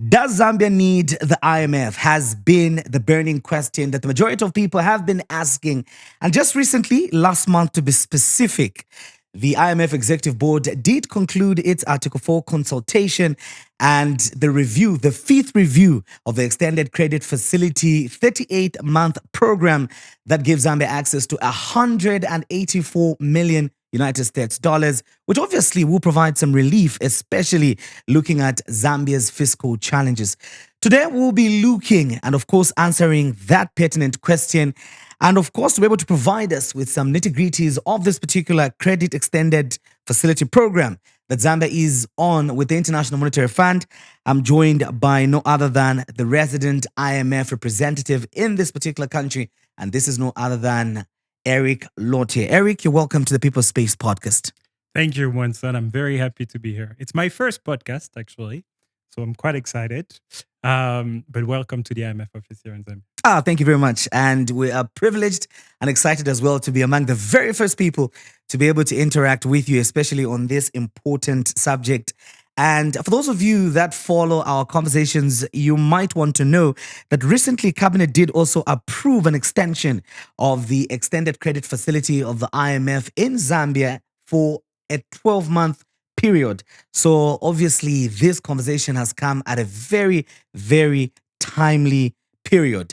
Does Zambia need the IMF? Has been the burning question that the majority of people have been asking. And just recently, last month to be specific, the IMF Executive Board did conclude its Article 4 consultation and the review, the fifth review of the Extended Credit Facility 38-month program that gives Zambia access to 184 million United States dollars, which obviously will provide some relief, especially looking at Zambia's fiscal challenges. Today, we'll be looking and, of course, answering that pertinent question. And of course, to be able to provide us with some nitty gritties of this particular credit extended facility program that Zambia is on with the International Monetary Fund, I'm joined by no other than the resident IMF representative in this particular country. And this is no other than Eric Lautier. Eric, you're welcome to the People's Space podcast. Thank you, Winston. I'm very happy to be here. It's my first podcast, actually, so I'm quite excited. But welcome to the IMF office here in Zambia. Thank you very much. And we are privileged and excited as well to be among the very first people to be able to interact with you, especially on this important subject. And for those of you that follow our conversations, you might want to know that recently Cabinet did also approve an extension of the extended credit facility of the IMF in Zambia for a 12-month period. So obviously this conversation has come at a very, very timely period.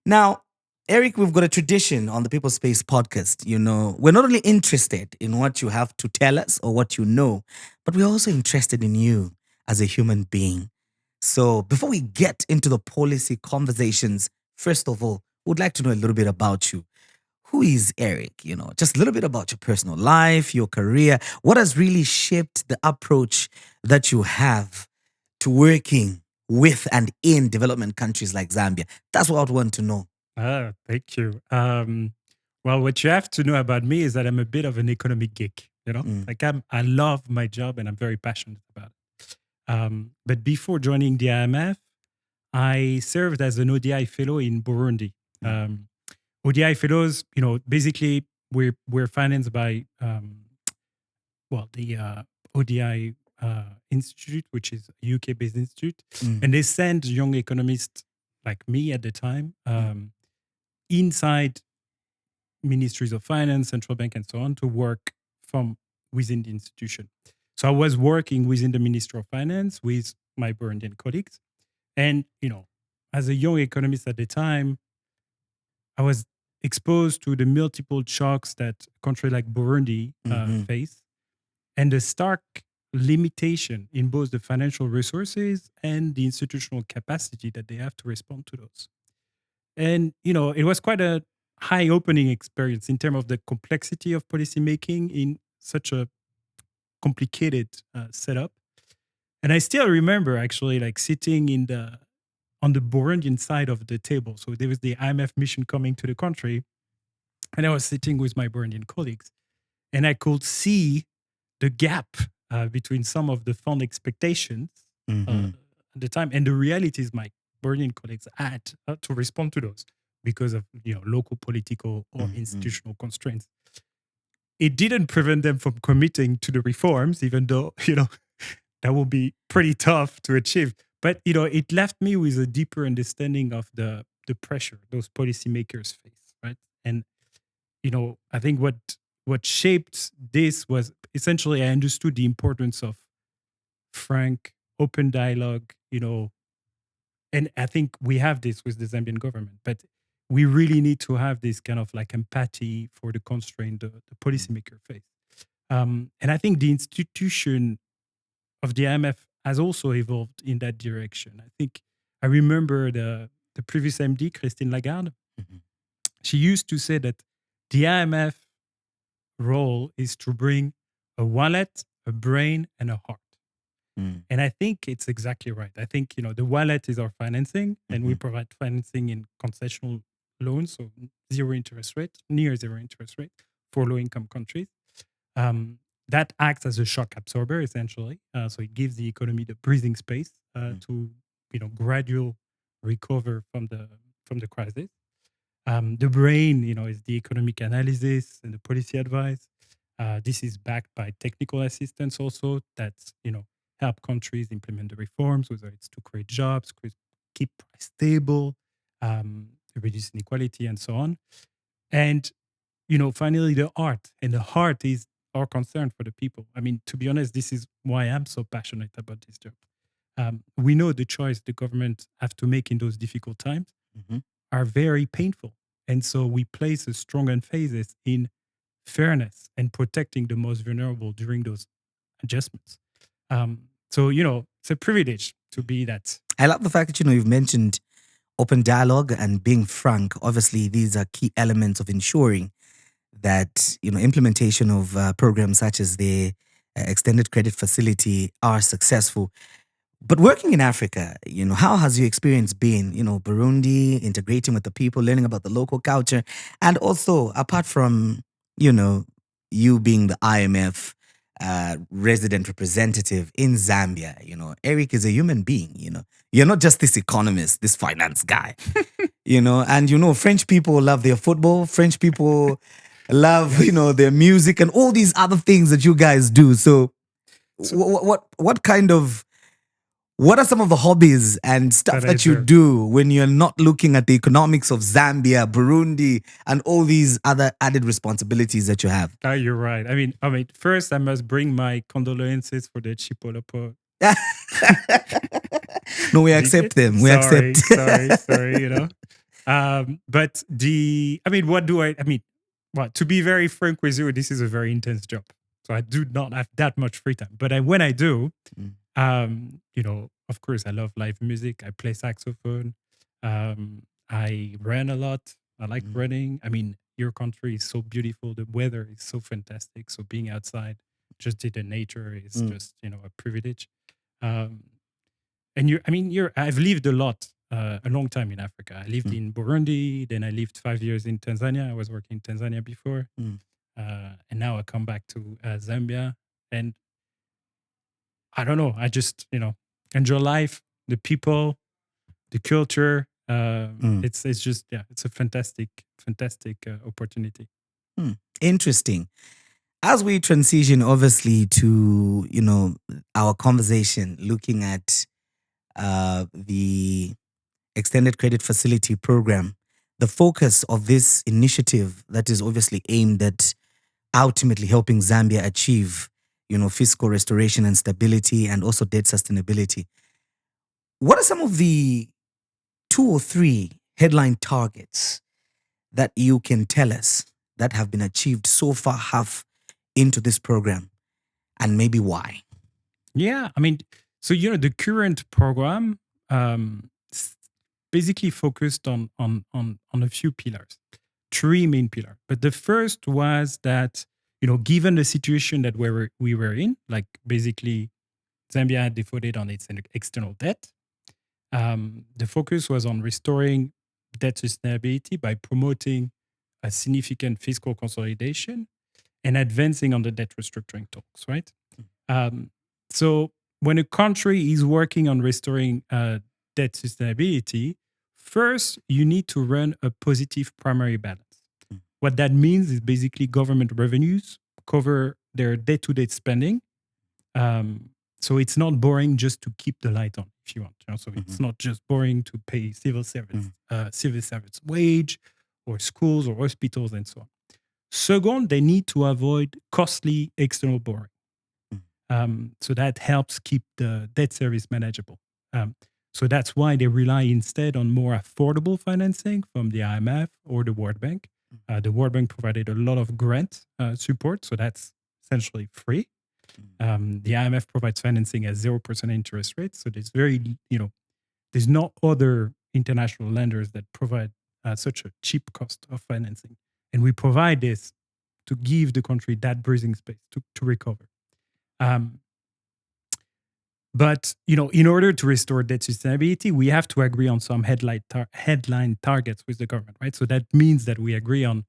Now, Eric, we've got a tradition on the People's Space podcast. You know, we're not only interested in what you have to tell us or what you know, but we're also interested in you as a human being. So before we get into the policy conversations, first of all, we'd like to know a little bit about you. Who is Eric? You know, just a little bit about your personal life, your career. What has really shaped the approach that you have to working with and in development countries like Zambia? That's what I want to know. Thank you. Well, what you have to know about me is that I'm a bit of an economic geek. Like I love my job and I'm very passionate about it. But before joining the IMF, I served as an ODI fellow in Burundi. ODI fellows, basically we're financed by the ODI Institute, which is a UK-based institute, and they send young economists like me at the time inside ministries of finance, central bank, and so on to work from within the institution. So I was working within the Ministry of Finance with my Burundian colleagues, and as a young economist at the time, I was exposed to the multiple shocks that a country like Burundi face, and the stark limitation in both the financial resources and the institutional capacity that they have to respond to those. And, it was quite a eye-opening experience in terms of the complexity of policymaking in such a complicated setup. And I still remember actually like sitting on the Burundian side of the table. So there was the IMF mission coming to the country, and I was sitting with my Burundian colleagues, and I could see the gap between some of the fund expectations at the time and the realities my Burundian colleagues had to respond to those because of local political or institutional constraints. It didn't prevent them from committing to the reforms, even though that would be pretty tough to achieve. But it left me with a deeper understanding of the pressure those policymakers face, right? And I think what shaped this was essentially I understood the importance of frank, open dialogue, and I think we have this with the Zambian government, but we really need to have this kind of like empathy for the constraint the policymaker face. And I think the institution of the IMF has also evolved in that direction. I think I remember the previous MD, Christine Lagarde. She used to say that the IMF role is to bring a wallet, a brain, and a heart. And I think it's exactly right. I think, the wallet is our financing, and we provide financing in concessional loans, so zero interest rate, near zero interest rate for low-income countries. That acts as a shock absorber, essentially. So it gives the economy the breathing space to, gradual recover from the crisis. The brain, is the economic analysis and the policy advice. This is backed by technical assistance also. That's, help countries implement the reforms, whether it's to create jobs, keep price stable, reduce inequality, and so on. And finally, the art. And the heart is our concern for the people. I mean, to be honest, this is why I'm so passionate about this job. We know the choice the government have to make in those difficult times Mhm. are very painful. And so we place a strong emphasis in fairness and protecting the most vulnerable during those adjustments. So, it's a privilege to be that. I love the fact that you've mentioned open dialogue and being frank. Obviously, these are key elements of ensuring that implementation of programs such as the extended credit facility are successful. But working in Africa, how has your experience been? Burundi, integrating with the people, learning about the local culture, and also apart from you know you being the IMF resident representative in Zambia. Eric is a human being. You're not just this economist, this finance guy. And French people love their football. French people love their music and all these other things that you guys do. So, So- what are some of the hobbies and stuff That I that you do. do when you're not looking at the economics of Zambia, Burundi, and all these other added responsibilities that you have? Oh, you're right. I mean, first I must bring my condolences for the Chipolopo. No, we accept them. We accept. Sorry. But what do I mean? Well, to be very frank with you, this is a very intense job. So I do not have that much free time. But when I do, of course, I love live music. I play saxophone. I run a lot. I like running. I mean, your country is so beautiful. The weather is so fantastic. So being outside, just in the nature is just, a privilege. And I've lived a long time in Africa. I lived in Burundi, then I lived 5 years in Tanzania. I was working in Tanzania before. And now I come back to Zambia. And I don't know, I just, enjoy life, the people, the culture. It's just, it's a fantastic opportunity. Interesting. As we transition, obviously, to our conversation, looking at the extended credit facility program, the focus of this initiative that is obviously aimed at ultimately helping Zambia achieve, fiscal restoration and stability, and also debt sustainability. What are some of the 2 or 3 headline targets that you can tell us that have been achieved so far, half into this program, and maybe why? Yeah, so the current program basically focused on a few pillars, 3 main pillars. But the first was that given the situation that we were in, like basically Zambia had defaulted on its external debt, the focus was on restoring debt sustainability by promoting a significant fiscal consolidation and advancing on the debt restructuring talks, right? So when a country is working on restoring debt sustainability, first you need to run a positive primary balance. What that means is basically government revenues cover their day-to-day spending. So it's not boring just to keep the light on, if you want. So it's not just boring to pay civil servants wage, or schools or hospitals and so on. Second, they need to avoid costly external borrowing. So that helps keep the debt service manageable. So that's why they rely instead on more affordable financing from the IMF or the World Bank. The World Bank provided a lot of grant support, so that's essentially free. The IMF provides financing at 0% interest rate, so there's there's no other international lenders that provide such a cheap cost of financing, and we provide this to give the country that breathing space to recover. But in order to restore debt sustainability, we have to agree on some headline targets with the government, right? So that means that we agree on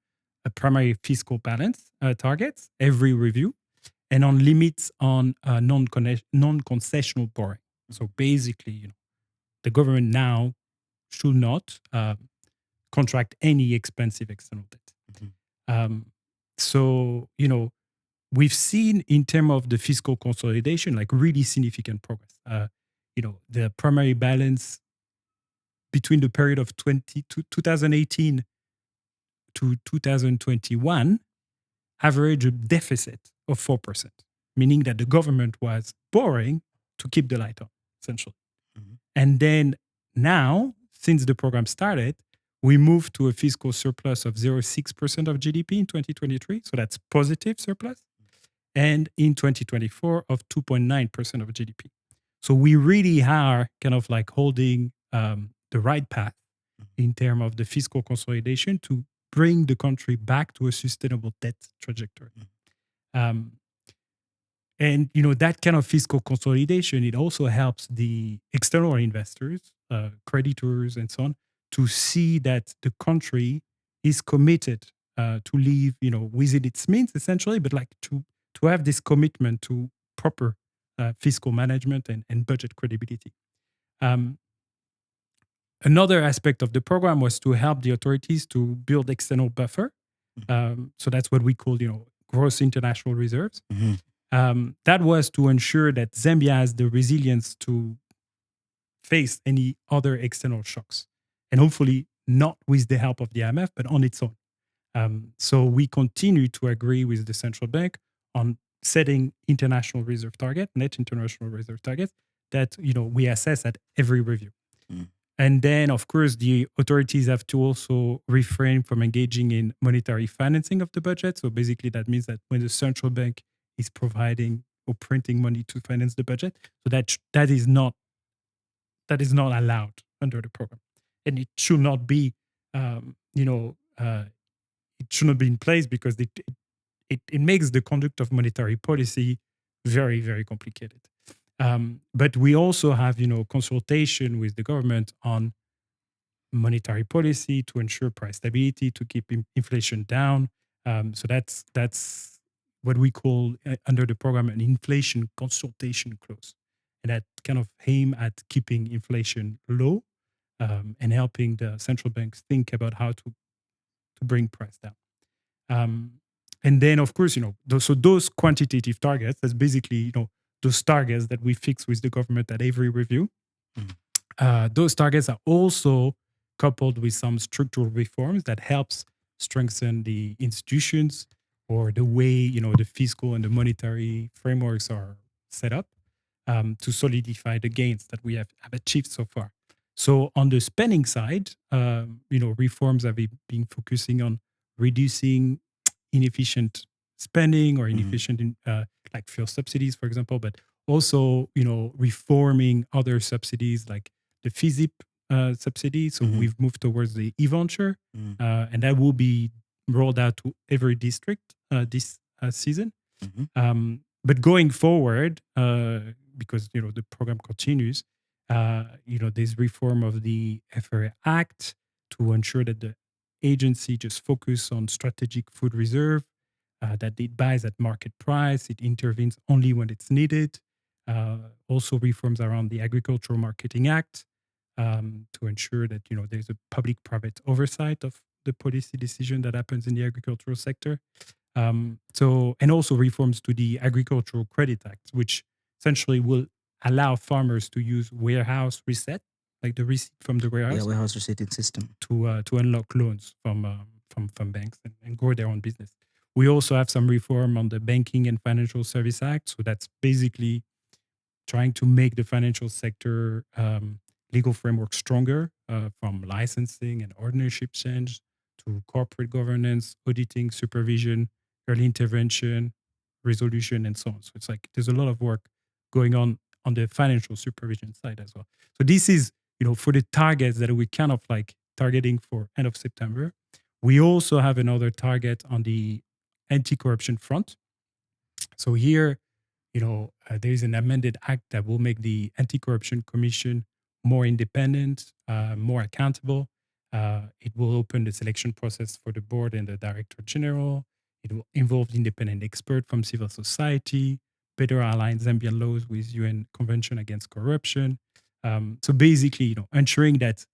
a primary fiscal balance targets every review, and on limits on non-concessional borrowing. So basically, the government now should not contract any expensive external debt. So we've seen in terms of the fiscal consolidation, like really significant progress. The primary balance between the period of 2018 to 2021 averaged a deficit of 4%, meaning that the government was borrowing to keep the light on, essentially. And then now, since the program started, we moved to a fiscal surplus of 0.6% of GDP in 2023. So that's positive surplus. And in 2024 of 2.9% of GDP. So we really are kind of like holding the right path in terms of the fiscal consolidation to bring the country back to a sustainable debt trajectory. And that kind of fiscal consolidation, it also helps the external investors, creditors, and so on, to see that the country is committed to live, within its means, essentially, but like to have this commitment to proper fiscal management and budget credibility. Another aspect of the program was to help the authorities to build external buffer. So that's what we call, gross international reserves. That was to ensure that Zambia has the resilience to face any other external shocks, and hopefully not with the help of the IMF, but on its own. So we continue to agree with the central bank on setting international reserve target, net international reserve targets that we assess at every review. And then, of course, the authorities have to also refrain from engaging in monetary financing of the budget. So basically, that means that when the central bank is providing or printing money to finance the budget, so that is not allowed under the program, and it should not be, it should not be in place because it makes the conduct of monetary policy very, very complicated. But we also have, consultation with the government on monetary policy to ensure price stability, to keep inflation down. So that's what we call under the program an inflation consultation clause, and that kind of aim at keeping inflation low and helping the central banks think about how to bring price down. And then, of course, those quantitative targets, that's basically, those targets that we fix with the government at every review. Those targets are also coupled with some structural reforms that helps strengthen the institutions or the way, the fiscal and the monetary frameworks are set up to solidify the gains that we have achieved so far. So on the spending side, reforms have been focusing on reducing inefficient spending or inefficient like fuel subsidies, for example, but also reforming other subsidies like the FISIP subsidy. So we've moved towards the e-voucher, and that will be rolled out to every district this season. But going forward, because the program continues, there's reform of the FRA Act to ensure that the agency just focus on strategic food reserve, that it buys at market price, it intervenes only when it's needed. Also reforms around the Agricultural Marketing Act to ensure that there's a public-private oversight of the policy decision that happens in the agricultural sector. And also reforms to the Agricultural Credit Act, which essentially will allow farmers to use warehouse receipt, like the receipt from the warehouse, warehouse receipting system, to unlock loans from banks and grow their own business. We also have some reform on the Banking and Financial Service Act. So that's basically trying to make the financial sector legal framework stronger, from licensing and ownership change to corporate governance, auditing, supervision, early intervention, resolution, and so on. So it's like there's a lot of work going on the financial supervision side as well. So this is, for the targets that we kind of like targeting for end of September. We also have another target on the anti-corruption front. So here, there is an amended act that will make the Anti-Corruption Commission more independent, more accountable. It will open the selection process for the board and the director general. It will involve independent experts from civil society, better align Zambian laws with UN Convention Against Corruption. So basically, ensuring that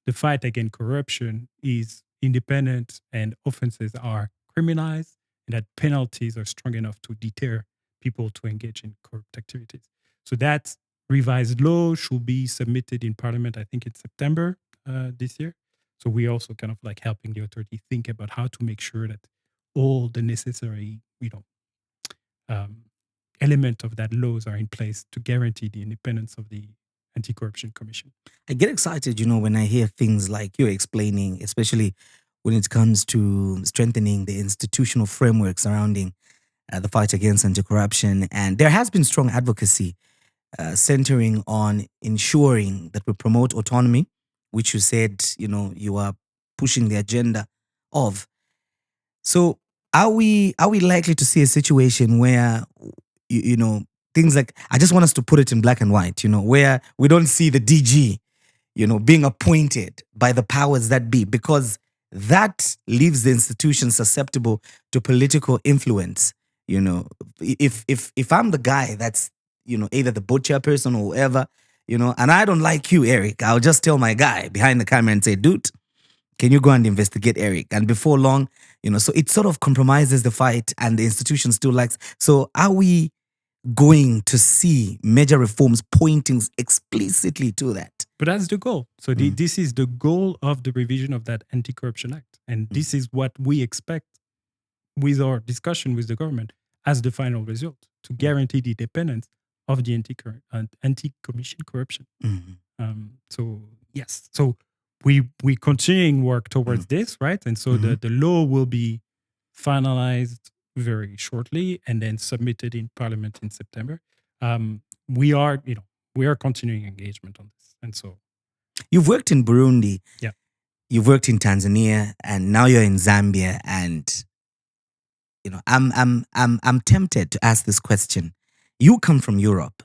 the fight against corruption is independent and offenses are criminalized and that penalties are strong enough to deter people to engage in corrupt activities. So that revised law should be submitted in Parliament, I think, in September this year. So we're also kind of like helping the authority think about how to make sure that all the necessary, um, element of that laws are in place to guarantee the independence of the Anti-Corruption Commission. I get excited, when I hear things like you're explaining, especially when it comes to strengthening the institutional framework surrounding the fight against anti-corruption. And there has been strong advocacy centering on ensuring that we promote autonomy, which you said, you are pushing the agenda of. So are we likely to see a situation where things like, I just want us to put it in black and white, where we don't see the DG, being appointed by the powers that be, because that leaves the institution susceptible to political influence. If I'm the guy that's, either the board chairperson or whoever, and I don't like you, Eric, I'll just tell my guy behind the camera and say, dude, can you go and investigate Eric? And before long, so it sort of compromises the fight and the institution still likes. So are we going to see major reforms pointing explicitly to that? But that's the goal. So this is the goal of the revision of that Anti-Corruption Act. And this is what we expect with our discussion with the government as the final result, to guarantee the independence of the anti-commission corruption. So yes, so we continuing work towards this, right? And so the law will be finalized very shortly and then submitted in Parliament in September. We are continuing engagement on this, and so you've worked in Burundi, yeah, you've worked in Tanzania, and now you're in Zambia. And I'm tempted to ask this question. You come from Europe,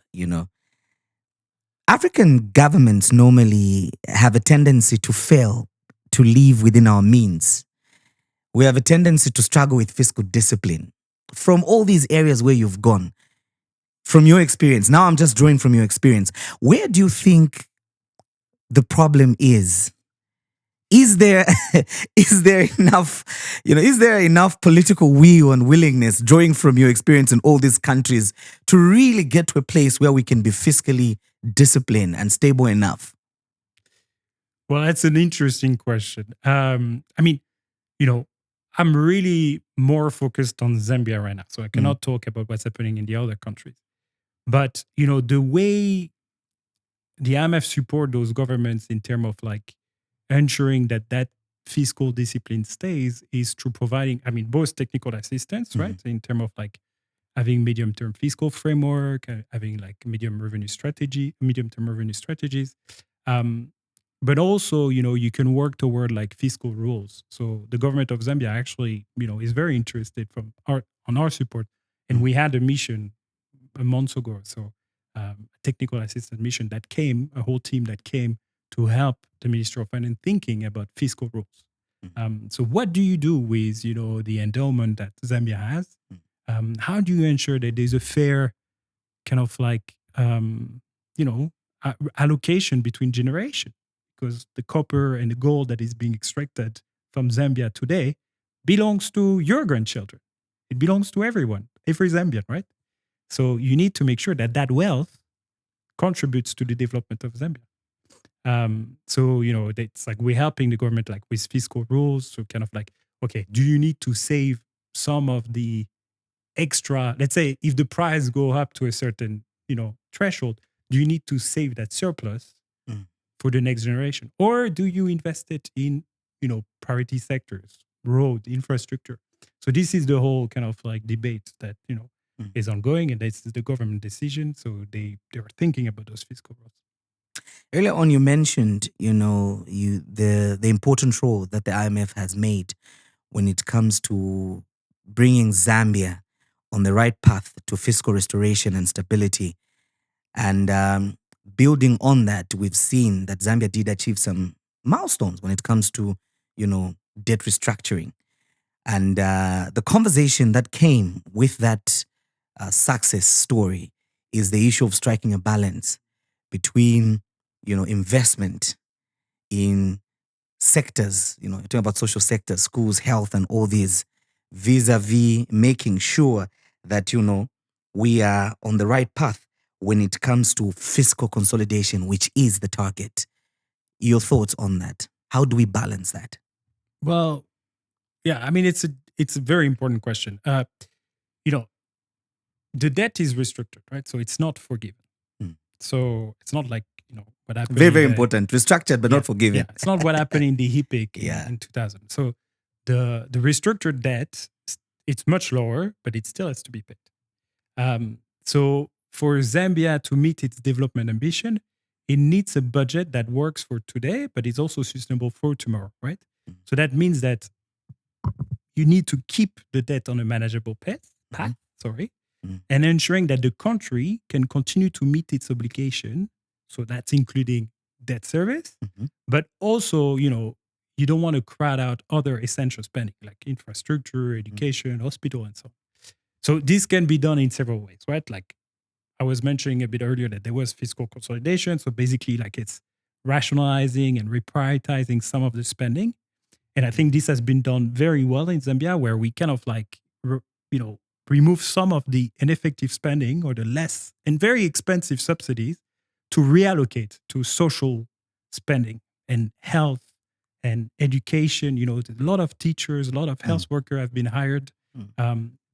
African governments normally have a tendency to fail to live within our means. We have a tendency to struggle with fiscal discipline. From all these areas where you've gone, from your experience, now I'm just drawing from your experience, where do you think the problem is? Is there enough, is there enough political will and willingness, drawing from your experience in all these countries, to really get to a place where we can be fiscally disciplined and stable enough? Well, that's an interesting question. I'm really more focused on Zambia right now, so I cannot talk about what's happening in the other countries. But the way the IMF support those governments in terms of like ensuring that fiscal discipline stays is through providing, both technical assistance, right, in terms of like having medium-term fiscal framework, having like medium-term revenue strategies. But also, you can work toward like fiscal rules. So the government of Zambia actually, is very interested on our support. And we had a mission a month ago, so a technical assistance mission that came, a whole team that came to help the Ministry of Finance thinking about fiscal rules. So what do you do with, the endowment that Zambia has? How do you ensure that there's a fair kind of like, allocation between generations? Because the copper and the gold that is being extracted from Zambia today belongs to your grandchildren. It belongs to everyone, every Zambian, right? So you need to make sure that that wealth contributes to the development of Zambia. So, it's like we're helping the government like with fiscal rules. So kind of like, okay, do you need to save some of the extra, let's say if the price go up to a certain, threshold, do you need to save that surplus for the next generation? Or do you invest it in, priority sectors, road, infrastructure? So this is the whole kind of like debate that, is ongoing, and this is the government decision. So they are thinking about those fiscal rules. Earlier on, you mentioned, the important role that the IMF has made when it comes to bringing Zambia on the right path to fiscal restoration and stability. And building on that, we've seen that Zambia did achieve some milestones when it comes to, debt restructuring. And the conversation that came with that success story is the issue of striking a balance between, investment in sectors, talking about social sectors, schools, health, and all these, vis-a-vis making sure that, we are on the right path when it comes to fiscal consolidation, which is the target. Your thoughts on that? How do we balance that? Well, yeah, I mean, it's a very important question. You know, the debt is restricted, right? So it's not forgiven. Mm. So it's not like what happened. Very, very important. Restructured, but not forgiven. Yeah, it's not what happened in the HIPIC Yeah. in 2000. So the restructured debt, it's much lower, but it still has to be paid. So for Zambia to meet its development ambition, it needs a budget that works for today, but is also sustainable for tomorrow, right? Mhm. So that means that you need to keep the debt on a manageable path, Mhm. and ensuring that the country can continue to meet its obligation. So that's including debt service, Mhm. but also, you don't want to crowd out other essential spending like infrastructure, education, hospital, and so on. So this can be done in several ways, right? Like I was mentioning a bit earlier that there was fiscal consolidation. So basically, like it's rationalizing and reprioritizing some of the spending. And I think this has been done very well in Zambia, where we kind of like, remove some of the ineffective spending or the less and very expensive subsidies to reallocate to social spending and health and education. A lot of teachers, a lot of health workers have been hired.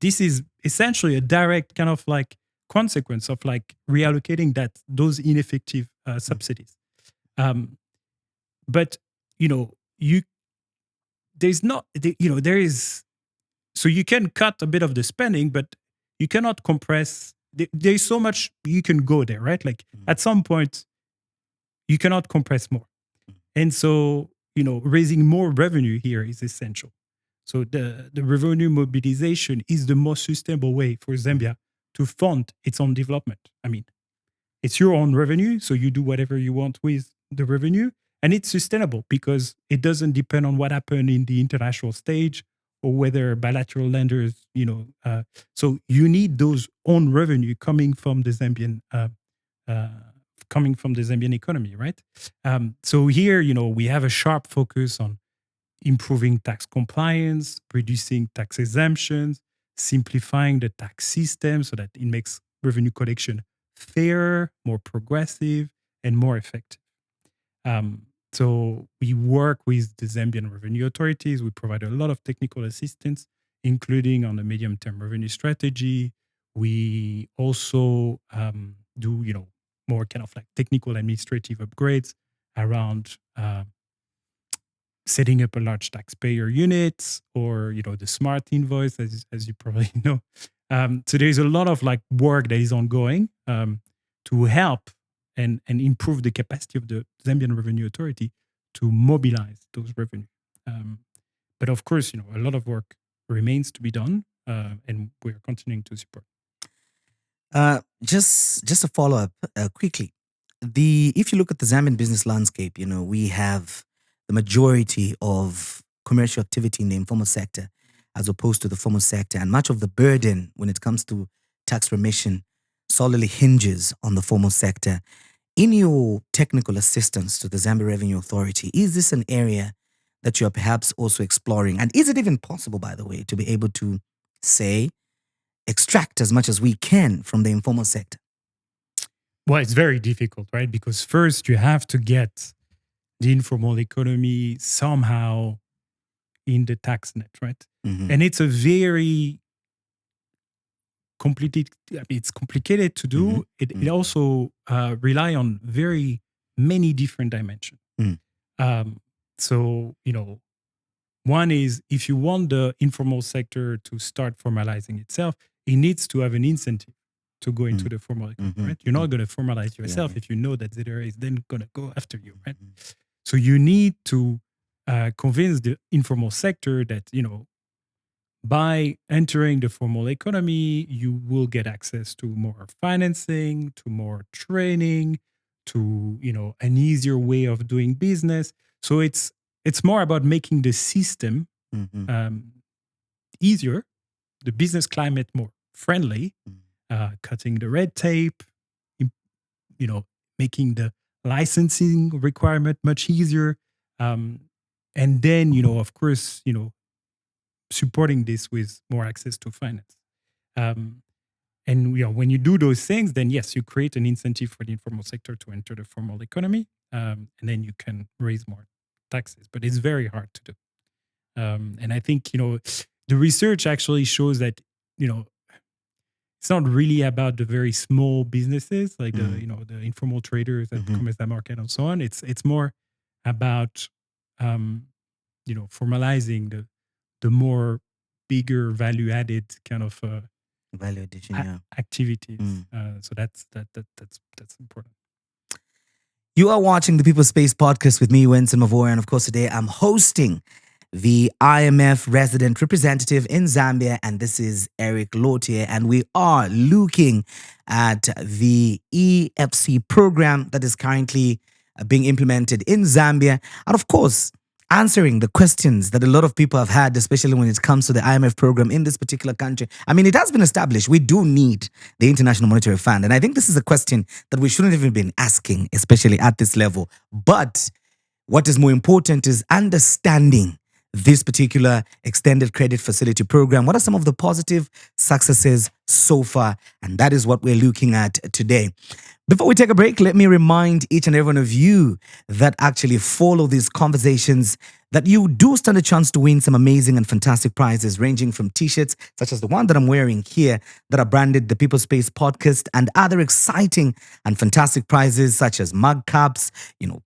This is essentially a direct kind of like consequence of like reallocating those ineffective subsidies. But you there's not there is so you can cut a bit of the spending, but you cannot compress. There's so much you can go there, right? Like at some point, you cannot compress more, and so raising more revenue here is essential. So the revenue mobilization is the most sustainable way for Zambia to fund its own development. I mean, it's your own revenue, so you do whatever you want with the revenue, and it's sustainable because it doesn't depend on what happened in the international stage or whether bilateral lenders, so you need those own revenue coming from the Zambian, uh, economy, right? So here, we have a sharp focus on improving tax compliance, reducing tax exemptions, simplifying the tax system so that it makes revenue collection fairer, more progressive, and more effective. So we work with the Zambian revenue authorities. We provide a lot of technical assistance, including on the medium-term revenue strategy. We also do, more kind of like technical administrative upgrades around setting up a large taxpayer unit or the smart invoice, as you probably know. So there's a lot of like work that is ongoing to help and improve the capacity of the Zambian Revenue Authority to mobilize those revenue. But of course, a lot of work remains to be done, and we're continuing to support. Just a follow up quickly. If you look at the Zambian business landscape, we have the majority of commercial activity in the informal sector as opposed to the formal sector, and much of the burden when it comes to tax remission solely hinges on the formal sector. In your technical assistance to the Zambia Revenue Authority, is this an area that you are perhaps also exploring? And is it even possible, by the way, to be able to say, extract as much as we can from the informal sector? Well, it's very difficult, right? Because first you have to get the informal economy somehow in the tax net, right? Mhm. And it's a very complicated. It's complicated to do. Mhm. It also rely on very many different dimensions. Mm. So one is if you want the informal sector to start formalizing itself, it needs to have an incentive to go into the formal economy, Mhm. right? You're not going to formalize yourself Yeah. if you know that ZRA is then going to go after you, right? Mhm. So you need to convince the informal sector that by entering the formal economy, you will get access to more financing, to more training, to an easier way of doing business. So it's more about making the system Mhm. easier, the business climate more friendly, cutting the red tape, im- making the licensing requirement much easier, and then of course supporting this with more access to finance. Um, and when you do those things, then yes, you create an incentive for the informal sector to enter the formal economy, and then you can raise more taxes. But it's very hard to do. And I think the research actually shows that it's not really about the very small businesses like the informal traders at Commerce Market and so on. It's more about formalizing the more bigger value added kind of Value addition, yeah. activities. So that's important. You are watching the People Space podcast with me, Winston Mavoya, and of course today I'm hosting the IMF resident representative in Zambia, and this is Eric Lautier, and we are looking at the EFC program that is currently being implemented in Zambia, and of course answering the questions that a lot of people have had, especially when it comes to the IMF program in this particular country. I mean, it has been established. We do need the International Monetary Fund. And I think this is a question that we shouldn't even been asking, especially at this level. But what is more important is understanding this particular extended credit facility program. What are some of the positive successes so far? And that is what we're looking at today. Before we take a break, let me remind each and every one of you that actually follow these conversations that you do stand a chance to win some amazing and fantastic prizes, ranging from t-shirts such as the one that I'm wearing here that are branded the People Space Podcast, and other exciting and fantastic prizes such as mug cups,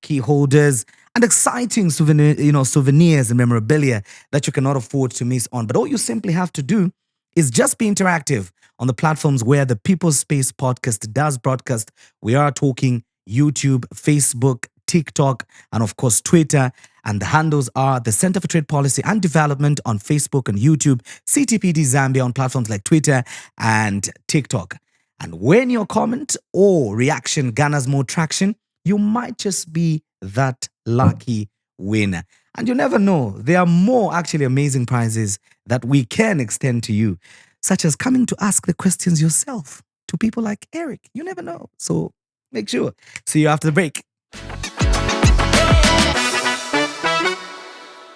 key holders, and exciting souvenirs and memorabilia that you cannot afford to miss on. But all you simply have to do is just be interactive on the platforms where the People's Space Podcast does broadcast. We are talking YouTube, Facebook, TikTok, and of course Twitter. And the handles are the Center for Trade Policy and Development on Facebook and YouTube, CTPD Zambia on platforms like Twitter and TikTok. And when your comment or reaction garners more traction, you might just be that lucky winner. And you never know, there are more actually amazing prizes that we can extend to you, such as coming to ask the questions yourself to people like Eric. You never know. So make sure. See you after the break.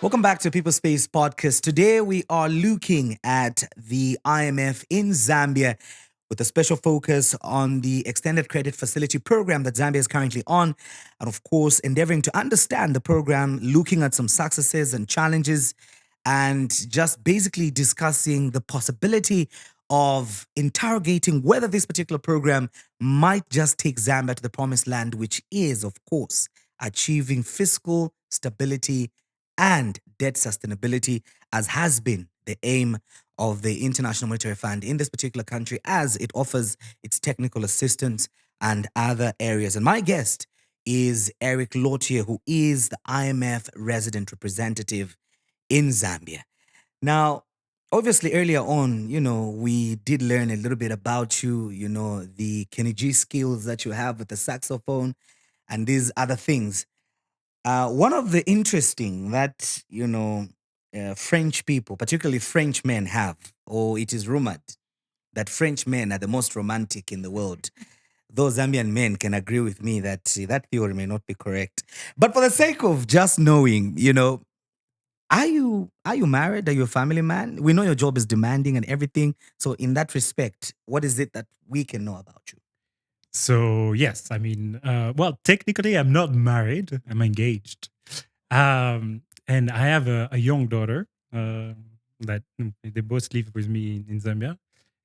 Welcome back to People Space Podcast. Today we are looking at the IMF in Zambia with a special focus on the extended credit facility program that Zambia is currently on. And of course, endeavoring to understand the program, looking at some successes and challenges, and just basically discussing the possibility of interrogating whether this particular program might just take Zambia to the promised land, which is, of course, achieving fiscal stability and debt sustainability, as has been the aim of the International Monetary Fund in this particular country, as it offers its technical assistance and other areas. And my guest is Eric Lautier, who is the IMF resident representative in Zambia. Now, obviously, earlier on, we did learn a little bit about you, the Kenny G skills that you have with the saxophone and these other things. One of the interesting that, French people, particularly French men, have, or it is rumored that French men are the most romantic in the world. Those Zambian men can agree with me that that theory may not be correct. But for the sake of just knowing, are you married? Are you a family man? We know your job is demanding and everything. So in that respect, what is it that we can know about you? So yes, I mean, well, technically, I'm not married. I'm engaged, and I have a young daughter that they both live with me in Zambia,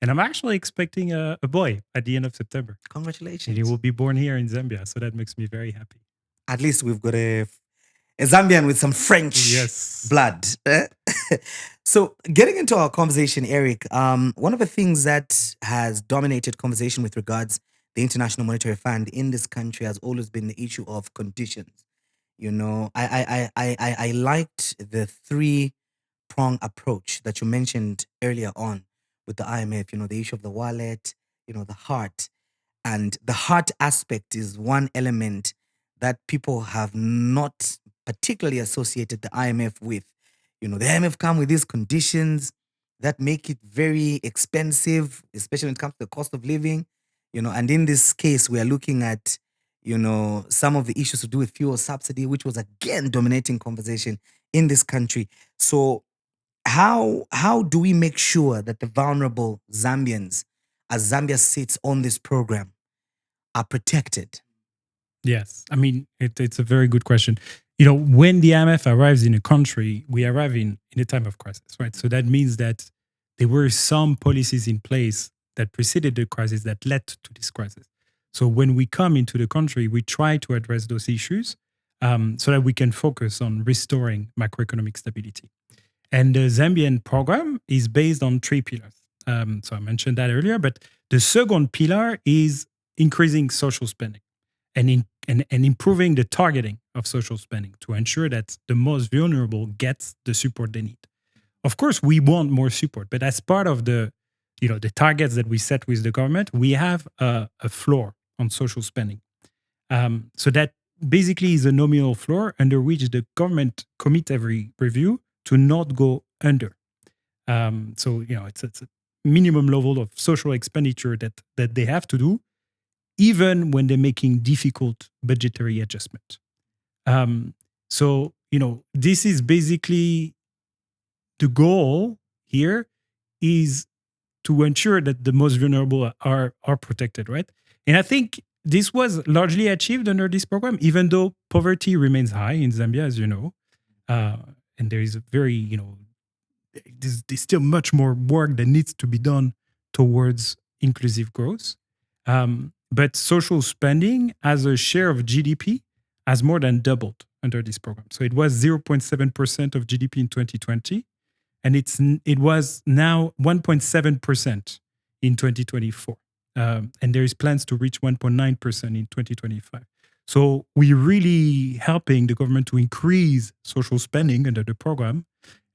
and I'm actually expecting a boy at the end of September. Congratulations! And he will be born here in Zambia, so that makes me very happy. At least we've got a Zambian with some French blood. So getting into our conversation, Eric, one of the things that has dominated conversation with regards the International Monetary Fund in this country has always been the issue of conditions. I liked the three-prong approach that you mentioned earlier on with the IMF, the issue of the wallet, the heart. And the heart aspect is one element that people have not particularly associated the IMF with. The IMF come with these conditions that make it very expensive, especially when it comes to the cost of living. And in this case, we are looking at, some of the issues to do with fuel subsidy, which was again dominating conversation in this country. So how do we make sure that the vulnerable Zambians, as Zambia sits on this program, are protected? Yes, I mean it's a very good question. When the IMF arrives in a country, we arrive in a time of crisis, right? So that means that there were some policies in place that preceded the crisis that led to this crisis. So when we come into the country, we try to address those issues so that we can focus on restoring macroeconomic stability. And the Zambian program is based on three pillars. So I mentioned that earlier, but the second pillar is increasing social spending and improving the targeting of social spending to ensure that the most vulnerable gets the support they need. Of course, we want more support, but as part of the targets that we set with the government, we have a floor on social spending. So that basically is a nominal floor under which the government commits every review to not go under. So it's a minimum level of social expenditure that they have to do, even when they're making difficult budgetary adjustments. So this is basically the goal here is to ensure that the most vulnerable are protected, right? And I think this was largely achieved under this program, even though poverty remains high in Zambia, as you know. And there is a very, there's still much more work that needs to be done towards inclusive growth. But social spending as a share of GDP has more than doubled under this program. So it was 0.7% of GDP in 2020, and it was now 1.7% in 2024. And there is plans to reach 1.9% in 2025. So we're really helping the government to increase social spending under the program.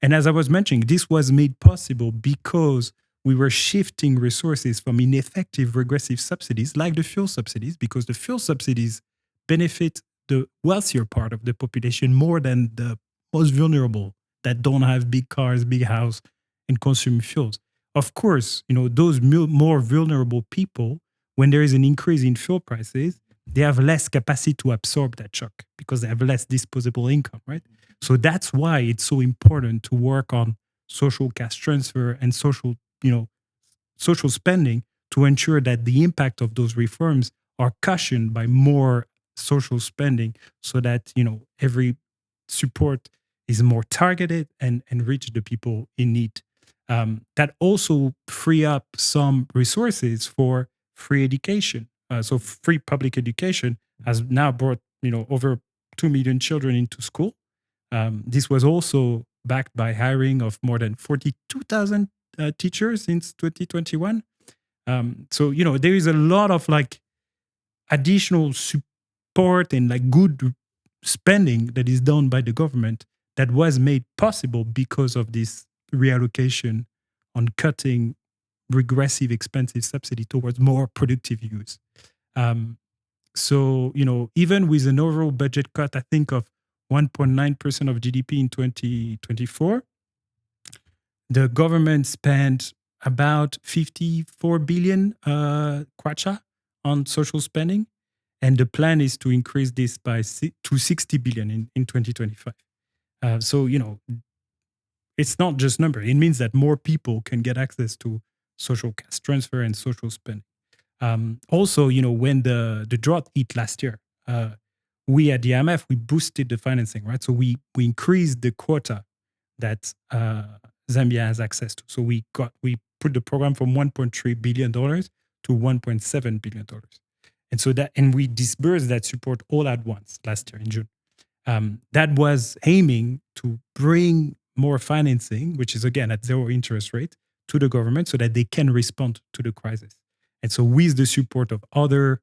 And as I was mentioning, this was made possible because we were shifting resources from ineffective regressive subsidies like the fuel subsidies, because the fuel subsidies benefit the wealthier part of the population more than the most vulnerable that don't have big cars, big house, and consume fuels. Of course, those more vulnerable people, when there is an increase in fuel prices, they have less capacity to absorb that shock because they have less disposable income, right? So that's why it's so important to work on social cash transfer and social spending to ensure that the impact of those reforms are cushioned by more social spending so that every support is more targeted and reach the people in need. That also free up some resources for free education. So free public education has now brought over 2 million children into school. This was also backed by hiring of more than 42,000 teachers since 2021. So there is a lot of additional support and good spending that is done by the government that was made possible because of this reallocation on cutting regressive expensive subsidy towards more productive use. So even with an overall budget cut, I think of 1.9% of GDP in 2024, the government spent about 54 billion kwacha on social spending. And the plan is to increase this to 60 billion in 2025. So, it's not just number. It means that more people can get access to social cash transfer and social spending. Also, when the drought hit last year, we at the IMF, we boosted the financing, right? So we increased the quota that Zambia has access to. So we put the program from $1.3 billion to $1.7 billion. And we disbursed that support all at once last year in June. That was aiming to bring more financing, which is again at zero interest rate, to the government so that they can respond to the crisis. And so with the support of other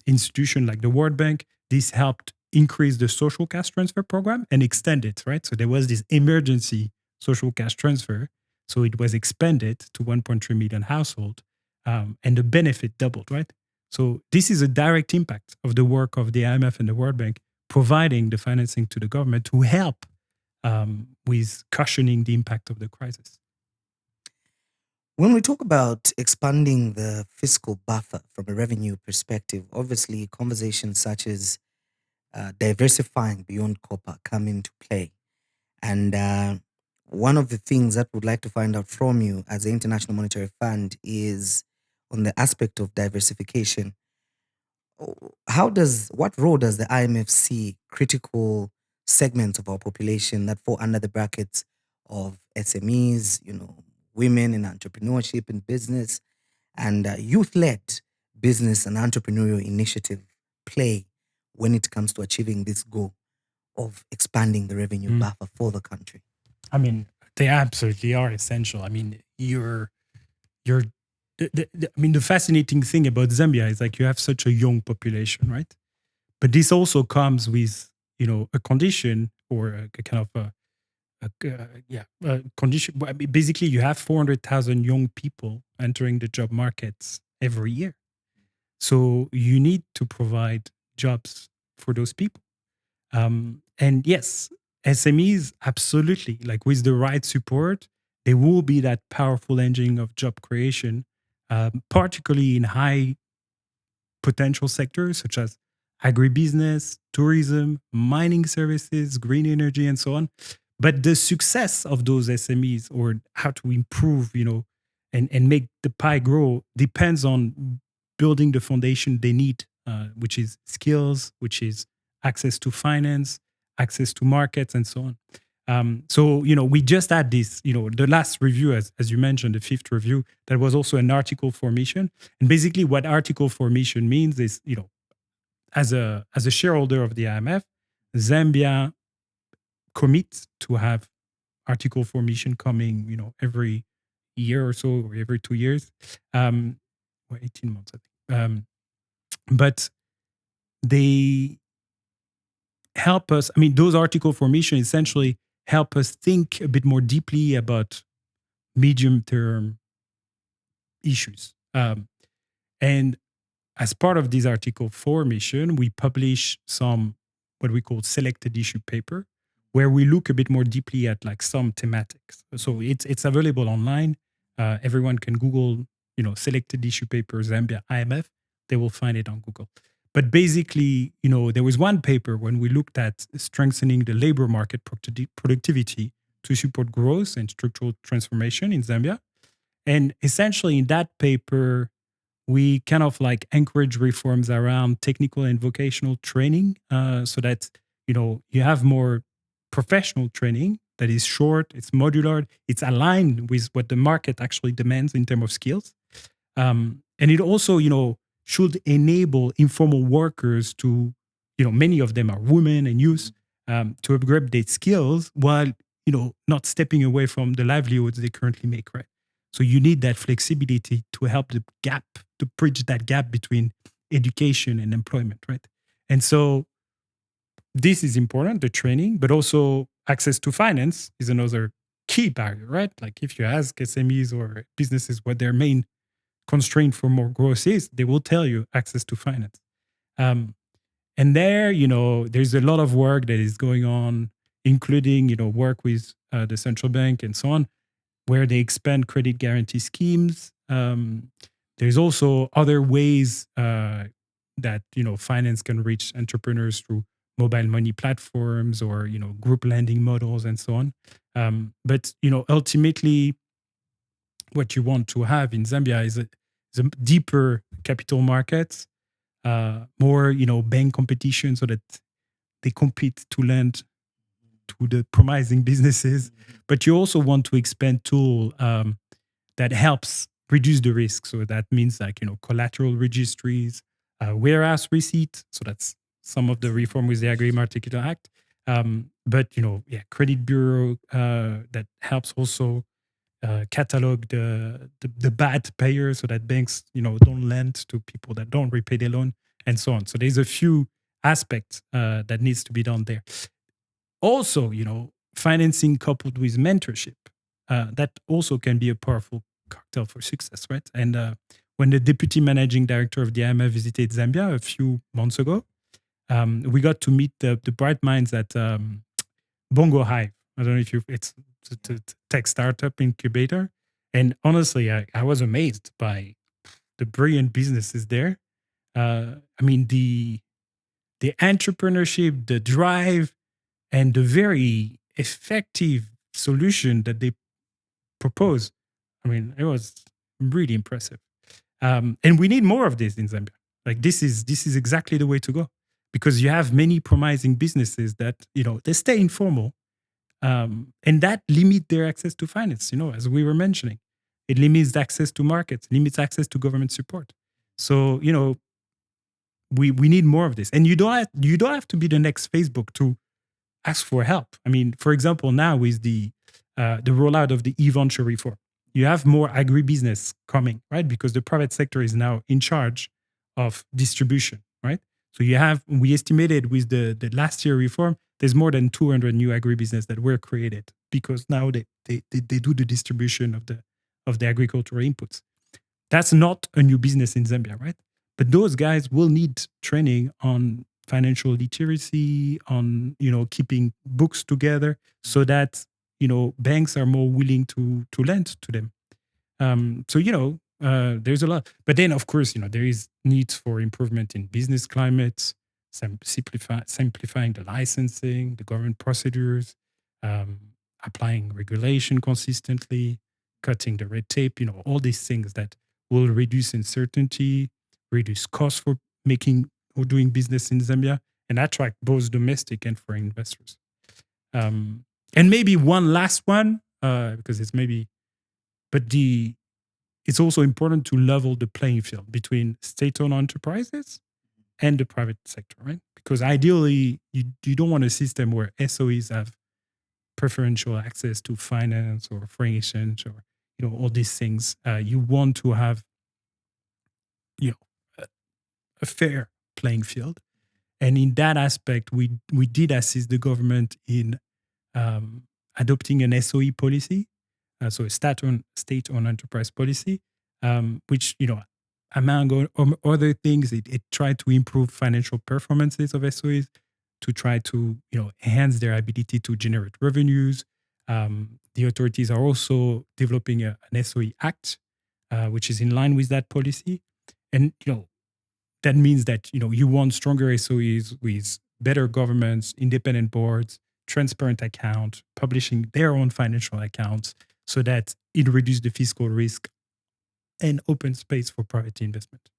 institutions like the World Bank, this helped increase the social cash transfer program and extend it, right? So there was this emergency social cash transfer. So it was expanded to 1.3 million households, and the benefit doubled, right? So this is a direct impact of the work of the IMF and the World Bank providing the financing to the government to help with cushioning the impact of the crisis. When we talk about expanding the fiscal buffer from a revenue perspective, obviously conversations such as diversifying beyond copper come into play. And one of the things that we'd like to find out from you as the International Monetary Fund is on the aspect of diversification. What role does the IMF see critical segments of our population that fall under the brackets of SMEs, women in entrepreneurship and business, and youth-led business and entrepreneurial initiative play when it comes to achieving this goal of expanding the revenue buffer for the country? I mean, they absolutely are essential. I mean, the fascinating thing about Zambia is like you have such a young population, right? But this also comes with a condition or a kind of a condition. I mean, basically, you have 400,000 young people entering the job markets every year, so you need to provide jobs for those people. And yes, SMEs absolutely, like with the right support, they will be that powerful engine of job creation, particularly in high potential sectors such as agribusiness, tourism, mining services, green energy, and so on. But the success of those SMEs or how to improve, and make the pie grow depends on building the foundation they need, which is skills, which is access to finance, access to markets, and so on. So, we just had this, the last review, as you mentioned, the fifth review, that was also an article formation. And basically what article formation means is, as a shareholder of the IMF, Zambia commits to have article formation coming, every year or so, or every 2 years, or 18 months, I think. But they help us. I mean, those article formation essentially help us think a bit more deeply about medium-term issues. And as part of this article formation, we publish some what we call selected issue paper, where we look a bit more deeply at like some thematics. So it's available online. Everyone can Google, selected issue paper Zambia IMF. They will find it on Google. But basically, there was one paper when we looked at strengthening the labor market productivity to support growth and structural transformation in Zambia. And essentially, in that paper, we kind of like encourage reforms around technical and vocational training, so that you have more professional training that is short, it's modular, it's aligned with what the market actually demands in terms of skills. And it also should enable informal workers to, many of them are women and youth, to upgrade their skills while not stepping away from the livelihoods they currently make, right? So you need that flexibility to help the gap, to bridge that gap between education and employment, right? And so this is important, the training, but also access to finance is another key barrier, right? Like if you ask SMEs or businesses what their main constraint for more growth is, they will tell you access to finance. And there, there's a lot of work that is going on, including, work with the central bank and so on, where they expand credit guarantee schemes. There's also other ways that finance can reach entrepreneurs through mobile money platforms or group lending models and so on. But ultimately, what you want to have in Zambia is a deeper capital markets, more bank competition, so that they compete to lend to the promising businesses. But you also want to expand tool that helps reduce the risk. So that means like collateral registries, warehouse receipt. So that's some of the reform with the Agri-Marticular Act. But credit bureau that helps also catalog the bad payers, so that banks don't lend to people that don't repay their loan, and so on. So there's a few aspects that needs to be done there. Also, financing coupled with mentorship, that also can be a powerful cocktail for success, right? And when the deputy managing director of the IMF visited Zambia a few months ago, we got to meet the bright minds at Bongo Hive. I don't know if it's a tech startup incubator. And honestly, I was amazed by the brilliant businesses there. I mean, the entrepreneurship, the drive, and the very effective solution that they propose, I mean, it was really impressive. And we need more of this in Zambia. Like this is exactly the way to go, because you have many promising businesses that they stay informal, and that limit their access to finance. As we were mentioning, it limits access to markets, limits access to government support. So we need more of this, and you don't have to be the next Facebook to ask for help. I mean, for example, now with the rollout of the e-venture reform, you have more agribusiness coming, right? Because the private sector is now in charge of distribution, right? So we estimated with the last year reform, there's more than 200 new agribusiness that were created because now they do the distribution of the agricultural inputs. That's not a new business in Zambia, right? But those guys will need training on financial literacy, on keeping books together, so that banks are more willing to lend to them. So there's a lot, but then of course there is needs for improvement in business climates, simplifying the licensing, the government procedures, applying regulation consistently, cutting the red tape. All these things that will reduce uncertainty, reduce costs for making or doing business in Zambia, and attract both domestic and foreign investors. And maybe one last one, because it's also important to level the playing field between state-owned enterprises and the private sector, right? Because ideally, you don't want a system where SOEs have preferential access to finance or foreign exchange or all these things. You want to have a fair playing field, and in that aspect, we did assist the government in adopting an SOE policy, so a state-owned enterprise policy, which among other things, it tried to improve financial performances of SOEs, to try to enhance their ability to generate revenues. The authorities are also developing an SOE Act, which is in line with that policy, and that means that you want stronger SOEs with better governments, independent boards, transparent account, publishing their own financial accounts, so that it reduces the fiscal risk and open space for private investment.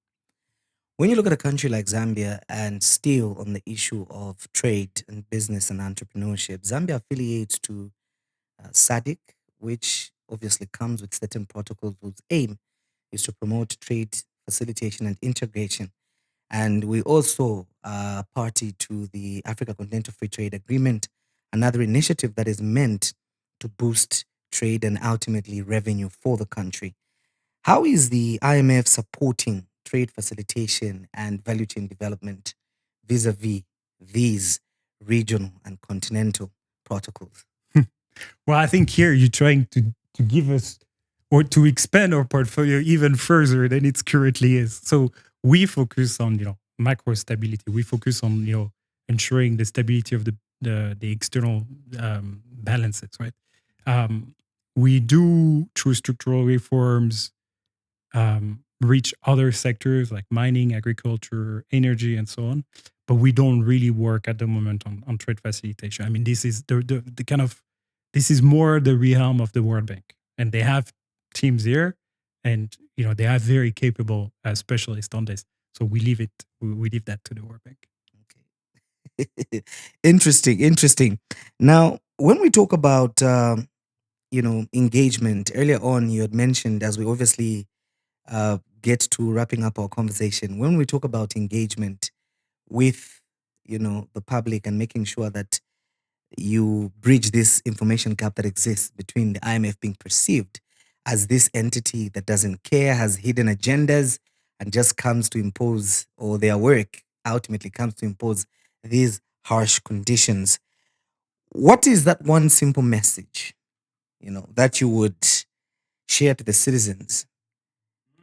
When you look at a country like Zambia, and still on the issue of trade and business and entrepreneurship, Zambia affiliates to SADC, which obviously comes with certain protocols whose aim is to promote trade facilitation and integration. And we also are party to the Africa Continental Free Trade Agreement, another initiative that is meant to boost trade and ultimately revenue for the country. How is the IMF supporting trade facilitation and value chain development vis-a-vis these regional and continental protocols? Well, I think here you're trying to give us, or to expand our portfolio even further than it currently is. So we focus on macro stability. We focus on ensuring the stability of the external balances, right? We do, through structural reforms, reach other sectors like mining, agriculture, energy, and so on. But we don't really work at the moment on trade facilitation. I mean, this is this is more the realm of the World Bank, and they have teams here, and they are very capable specialists on this. So we leave that to the World Bank. Okay. Interesting. Now, when we talk about engagement, earlier on you had mentioned, as we obviously get to wrapping up our conversation, when we talk about engagement with the public and making sure that you bridge this information gap that exists between the IMF being perceived as this entity that doesn't care, has hidden agendas, and just comes to impose, or their work ultimately comes to impose these harsh conditions. What is that one simple message, that you would share to the citizens?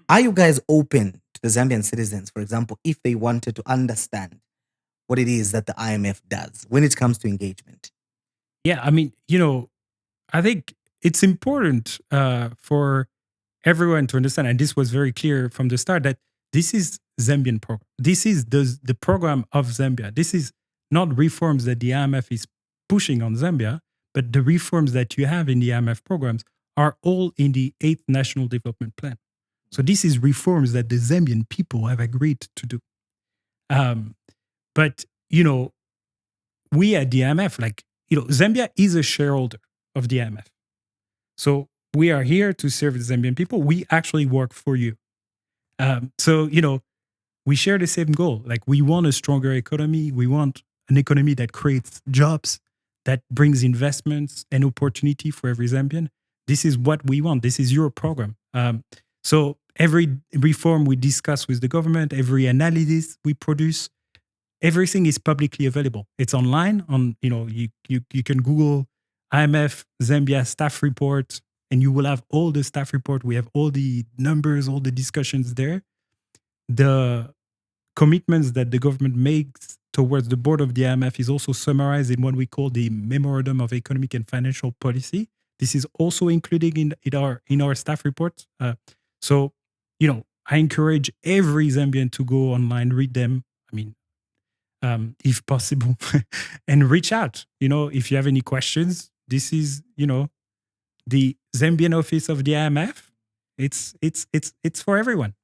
Are you guys open to the Zambian citizens, for example, if they wanted to understand what it is that the IMF does when it comes to engagement? Yeah, I mean, I think it's important for everyone to understand, and this was very clear from the start, that this is Zambian program. This is the program of Zambia. This is not reforms that the IMF is pushing on Zambia, But the reforms that you have in the IMF programs are all in the 8th National Development Plan. So this is reforms that the Zambian people have agreed to do. Um, but, we at the IMF, Zambia is a shareholder of the IMF. So we are here to serve the Zambian people. We actually work for you. So, we share the same goal. Like, we want a stronger economy. We want an economy that creates jobs, that brings investments and opportunity for every Zambian. This is what we want. This is your program. So every reform we discuss with the government, every analysis we produce, everything is publicly available. It's online. You can Google IMF Zambia staff report, and you will have all the staff report. We have all the numbers, all the discussions there. The commitments that the government makes towards the board of the IMF is also summarized in what we call the Memorandum of Economic and Financial Policy. This is also included in our staff report. So, I encourage every Zambian to go online, read them. I mean, if possible, and reach out. If you have any questions, this is the Zambian office of the IMF. It's for everyone.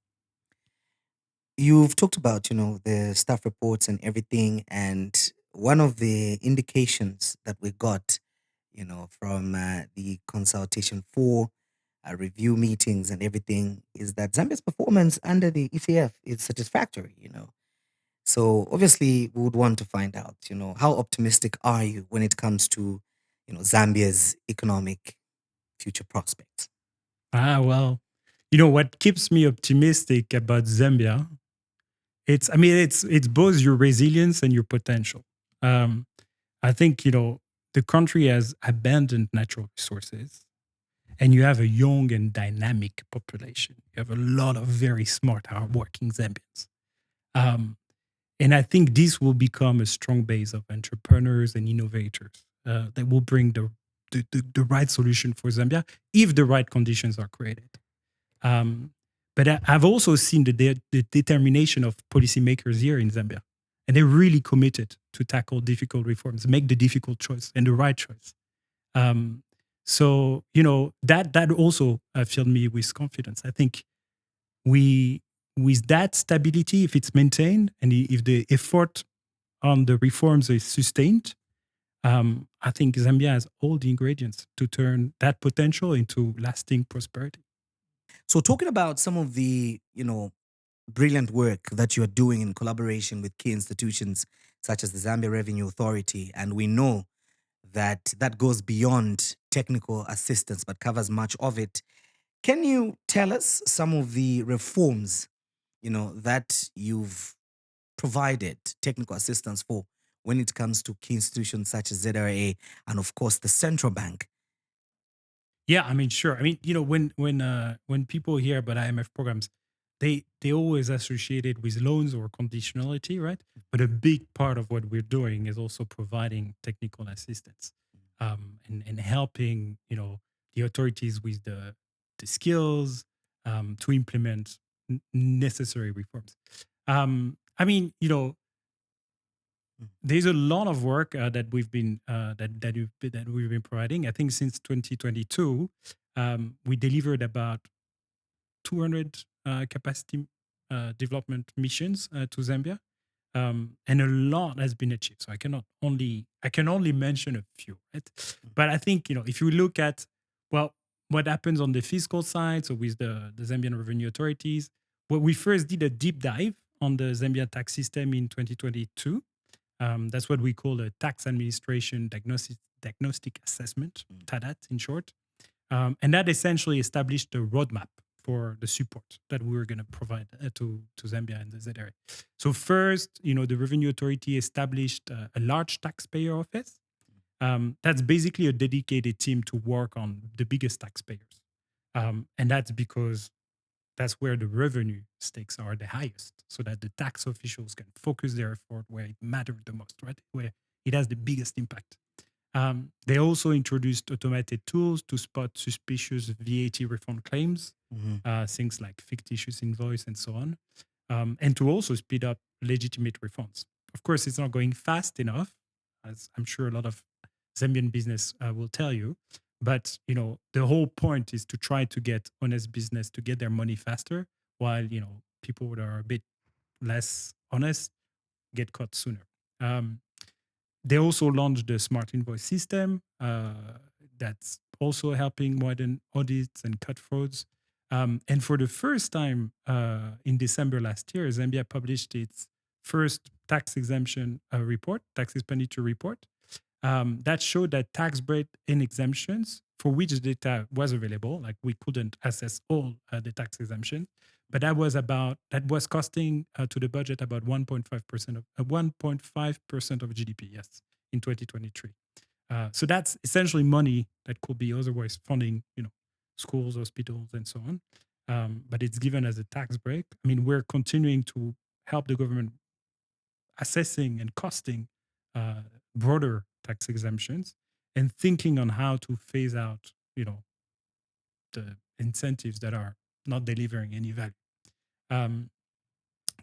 You've talked about, the staff reports and everything, and one of the indications that we got, from the consultation for review meetings and everything is that Zambia's performance under the ECF is satisfactory. So obviously, we would want to find out, how optimistic are you when it comes to, Zambia's economic future prospects? Well, what keeps me optimistic about Zambia, it's both your resilience and your potential. Um, I think, the country has abundant natural resources, and you have a young and dynamic population. You have a lot of very smart, hardworking Zambians. Um, and I think this will become a strong base of entrepreneurs and innovators that will bring the right solution for Zambia if the right conditions are created. Um, but I've also seen the determination of policymakers here in Zambia, and they're really committed to tackle difficult reforms, make the difficult choice and the right choice. Um, so that also filled me with confidence. I think we with that stability, if it's maintained and if the effort on the reforms is sustained, I think Zambia has all the ingredients to turn that potential into lasting prosperity. So, talking about some of the, brilliant work that you're doing in collaboration with key institutions such as the Zambia Revenue Authority, and we know that that goes beyond technical assistance but covers much of it. Can you tell us some of the reforms, that you've provided technical assistance for when it comes to key institutions such as ZRA and, of course, the central bank? Yeah, I mean, sure. I mean, when people hear about IMF programs, they always associate it with loans or conditionality, right? But a big part of what we're doing is also providing technical assistance, and helping the authorities with the skills to implement necessary reforms. I mean, there's a lot of work that we've been that we've been providing. I think since 2022, we delivered about 200 capacity development missions to Zambia, and a lot has been achieved. So I can only mention a few, right? But I think if you look at well what happens on the fiscal side, so with the Zambian revenue authorities, well, we first did a deep dive on the Zambia tax system in 2022. That's what we call a tax administration diagnostic assessment, TADAT in short. And that essentially established a roadmap for the support that we were going to provide to Zambia and the ZRA. So first, the Revenue Authority established a large taxpayer office. That's basically a dedicated team to work on the biggest taxpayers. And that's because that's where the revenue stakes are the highest, so that the tax officials can focus their effort where it matters the most, right? Where it has the biggest impact. They also introduced automated tools to spot suspicious VAT refund claims, Mhm. things like fictitious invoice and so on, and to also speed up legitimate refunds. Of course, it's not going fast enough, as I'm sure a lot of Zambian business will tell you. But the whole point is to try to get honest business to get their money faster, while people that are a bit less honest get caught sooner. Um, they also launched the smart invoice system that's also helping widen audits and cut frauds. And for the first time in December last year, Zambia published its first tax exemption report, tax expenditure report, that showed that tax break and exemptions for which the data was available, like we couldn't assess all the tax exemptions, but that was costing to the budget about 1.5% of 1.5% of GDP, yes, in 2023. So that's essentially money that could be otherwise funding, schools, hospitals, and so on. But it's given as a tax break. I mean, we're continuing to help the government assessing and costing uh, broader tax exemptions and thinking on how to phase out, the incentives that are not delivering any value. Um,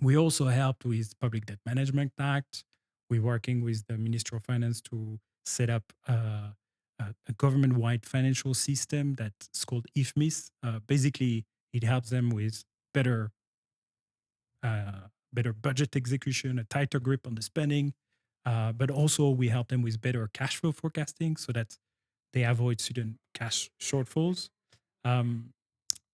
we also helped with Public Debt Management Act. We're working with the Ministry of Finance to set up a government-wide financial system that's called IFMIS. Basically, it helps them with better better budget execution, a tighter grip on the spending, but also we help them with better cash flow forecasting so that they avoid sudden cash shortfalls. Um,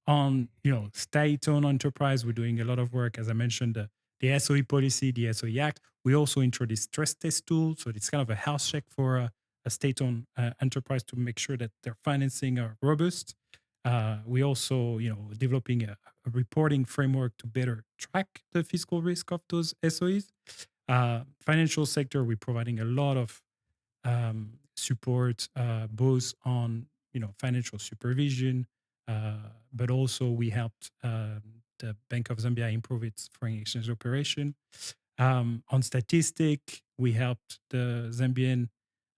on state-owned enterprise, we're doing a lot of work. As I mentioned, the SOE policy, the SOE Act. We also introduced stress test tools, so it's kind of a health check for a state-owned enterprise to make sure that their financing are robust. We also, developing a reporting framework to better track the fiscal risk of those SOEs. Financial sector, we're providing a lot of support, both on financial supervision, but also we helped the Bank of Zambia improve its foreign exchange operation. On statistic, we helped the Zambian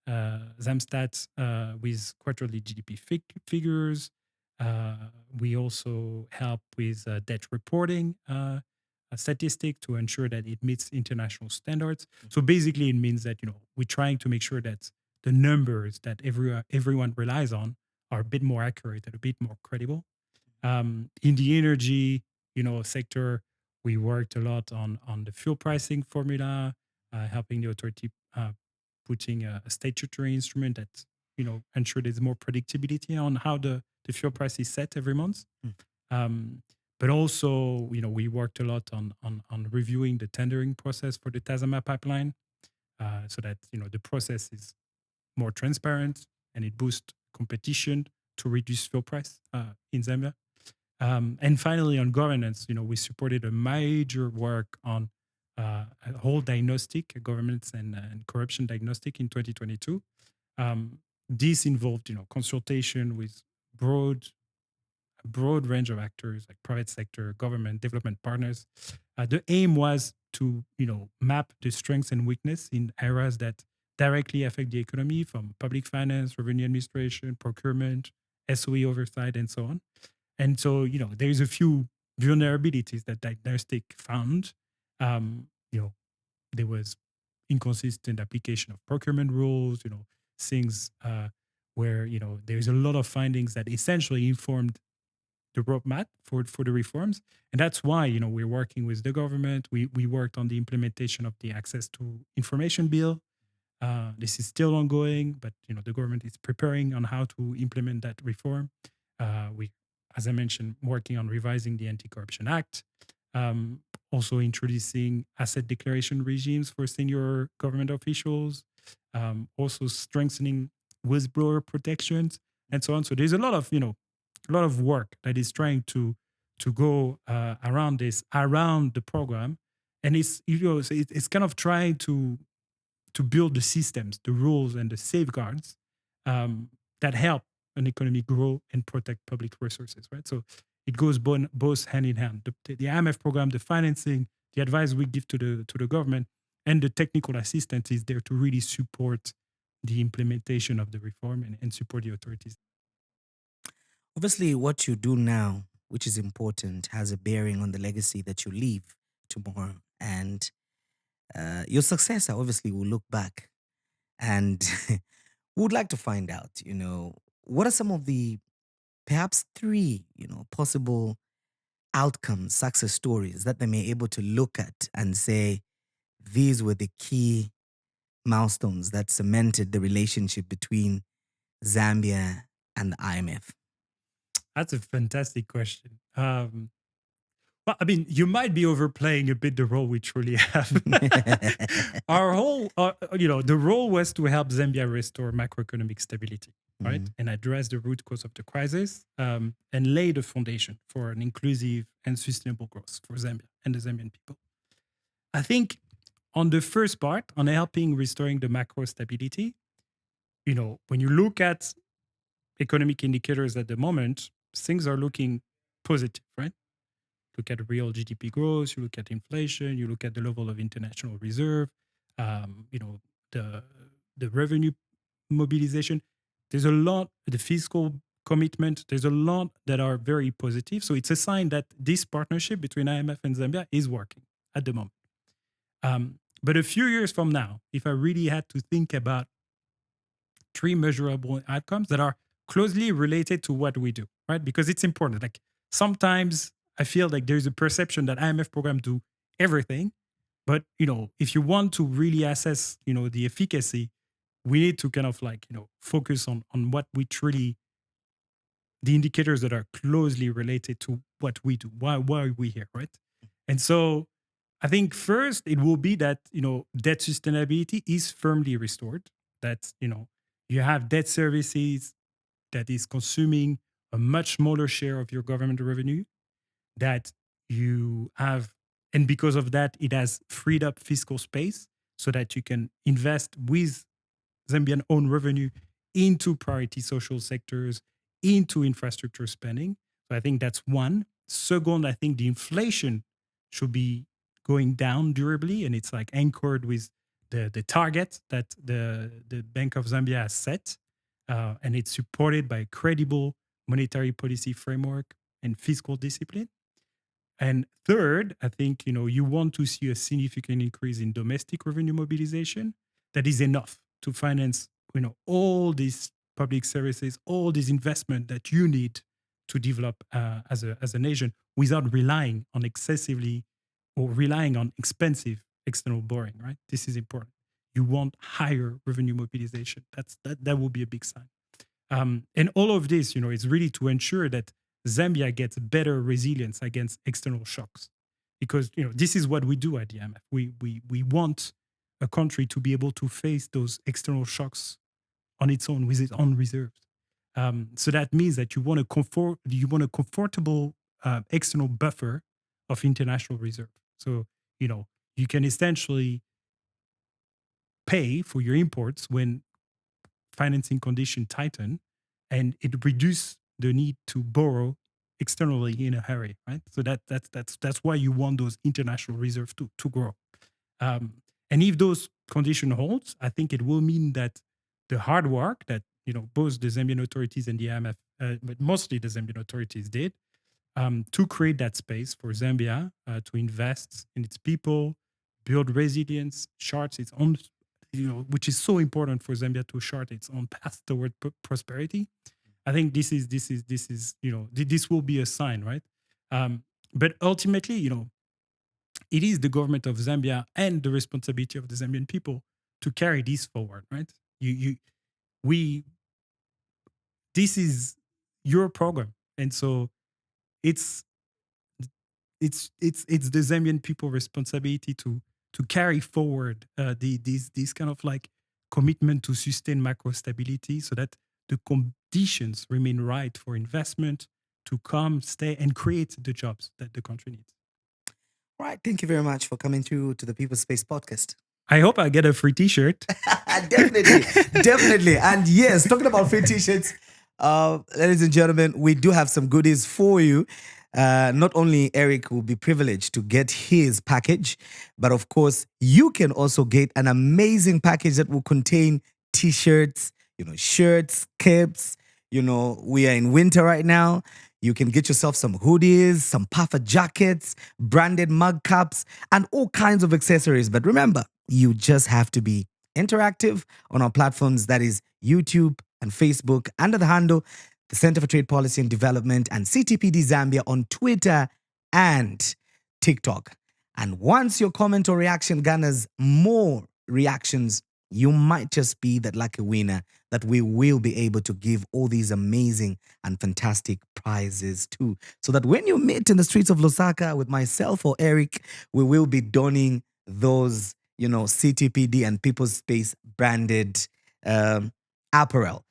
Zamstat with quarterly GDP figures. We also help with debt reporting a statistic to ensure that it meets international standards. So basically, it means that we're trying to make sure that the numbers that everyone relies on are a bit more accurate and a bit more credible. In the energy, sector, we worked a lot on the fuel pricing formula, helping the authority putting a statutory instrument that ensure there's more predictability on how the fuel price is set every month. Um, but also, we worked a lot on reviewing the tendering process for the Tazama pipeline, so that the process is more transparent and it boosts competition to reduce fuel price in Zambia. And finally, on governance, we supported a major work on a whole diagnostic, governance and corruption diagnostic in 2022. This involved, consultation with a broad range of actors like private sector, government, development partners. The aim was to, map the strengths and weakness in areas that directly affect the economy, from public finance, revenue administration, procurement, SOE oversight, and so on. And so, there's a few vulnerabilities that diagnostic found. You know, there was inconsistent application of procurement rules, things where, there's a lot of findings that essentially informed the roadmap for the reforms. And that's why, we're working with the government. We worked on the implementation of the Access to Information Bill. This is still ongoing, but the government is preparing on how to implement that reform. We, as I mentioned, working on revising the Anti-Corruption Act, um, also introducing asset declaration regimes for senior government officials, also strengthening whistleblower protections, and so on. So there's a lot of work that is trying to go around the program, and it's kind of trying to build the systems, the rules, and the safeguards that help an economy grow and protect public resources, right? So it goes both hand in hand. The IMF program, the financing, the advice we give to the government, and the technical assistance is there to really support the implementation of the reform and support the authorities. Obviously, what you do now, which is important, has a bearing on the legacy that you leave tomorrow. And your successor obviously will look back and We would like to find out, what are some of the perhaps three, possible outcomes, success stories that they may able to look at and say these were the key milestones that cemented the relationship between Zambia and the IMF. That's a fantastic question. Well, I mean, you might be overplaying a bit the role we truly have. The role was to help Zambia restore macroeconomic stability, right? Mhm. And address the root cause of the crisis, and lay the foundation for an inclusive and sustainable growth for Zambia and the Zambian people. I think on the first part, on helping restoring the macro stability, when you look at economic indicators at the moment, things are looking positive, right? Look at real GDP growth, you look at inflation, you look at the level of international reserve, um, you know, the the revenue mobilization. There's a lot, the fiscal commitment, there's a lot that are very positive. So it's a sign that this partnership between IMF and Zambia is working at the moment. But a few years from now, if I really had to think about three measurable outcomes that are closely related to what we do, right? Because it's important. Like sometimes I feel like there's a perception that IMF program do everything, but if you want to really assess, the efficacy, we need to kind of like focus on what we truly, the indicators that are closely related to what we do. Why are we here, right? And so I think first it will be that debt sustainability is firmly restored. That you have debt services that is consuming a much smaller share of your government revenue, that you have, and because of that, it has freed up fiscal space so that you can invest with Zambian own revenue into priority social sectors, into infrastructure spending. So I think that's one. Second, I think the inflation should be going down durably, and it's like anchored with the target that the Bank of Zambia has set, and it's supported by a credible monetary policy framework and fiscal discipline. And third, I think you want to see a significant increase in domestic revenue mobilization that is enough to finance all these public services, all these investment that you need to develop as a nation without relying on excessively or relying on expensive external borrowing. Right, this is important. You want higher revenue mobilization. That will be a big sign. And all of this, is really to ensure that Zambia gets better resilience against external shocks, because this is what we do at the IMF. We want a country to be able to face those external shocks on its own with its own reserves. So that means that you want a comfortable external buffer of international reserve. So you can essentially pay for your imports when financing conditions tighten, and it reduces the need to borrow externally in a hurry, right? So that's why you want those international reserves to grow. And if those conditions holds, I think it will mean that the hard work that both the Zambian authorities and the IMF, but mostly the Zambian authorities did, to create that space for Zambia to invest in its people, build resilience, chart its own, which is so important for Zambia to chart its own path toward prosperity. I think this will be a sign, right? But ultimately, it is the government of Zambia and the responsibility of the Zambian people to carry this forward, right? We, this is your program, and so it's it's the Zambian people responsibility to carry forward these kind of like commitment to sustain macro stability, so that the conditions remain right for investment to come, stay, and create the jobs that the country needs. All right. Thank you very much for coming through to the People's Space podcast. I hope I get a free T-shirt. Definitely. Definitely. And yes, talking about free t-shirts, ladies and gentlemen, we do have some goodies for you. Not only Eric will be privileged to get his package, but of course, you can also get an amazing package that will contain t-shirts, shirts, caps. We are in winter right now. You can get yourself some hoodies, some puffer jackets, branded mug cups, and all kinds of accessories. But remember, you just have to be interactive on our platforms, that is YouTube and Facebook, under the handle the Center for Trade Policy and Development and CTPD Zambia on Twitter and TikTok. And once your comment or reaction garners more reactions, you might just be that lucky winner that we will be able to give all these amazing and fantastic prizes to. So that when you meet in the streets of Lusaka with myself or Eric, we will be donning those, CTPD and People's Space branded apparel.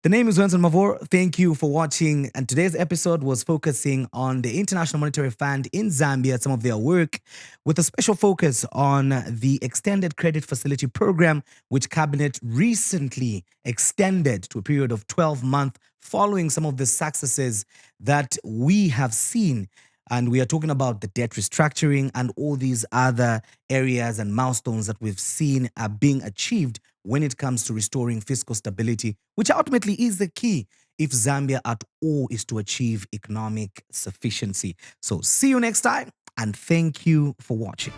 The name is Wenson Mavor. Thank you for watching. And today's episode was focusing on the International Monetary Fund in Zambia, some of their work, with a special focus on the Extended Credit Facility Program, which Cabinet recently extended to a period of 12 months following some of the successes that we have seen. And we are talking about the debt restructuring and all these other areas and milestones that we've seen are being achieved when it comes to restoring fiscal stability, which ultimately is the key if Zambia at all is to achieve economic sufficiency. So see you next time, and thank you for watching.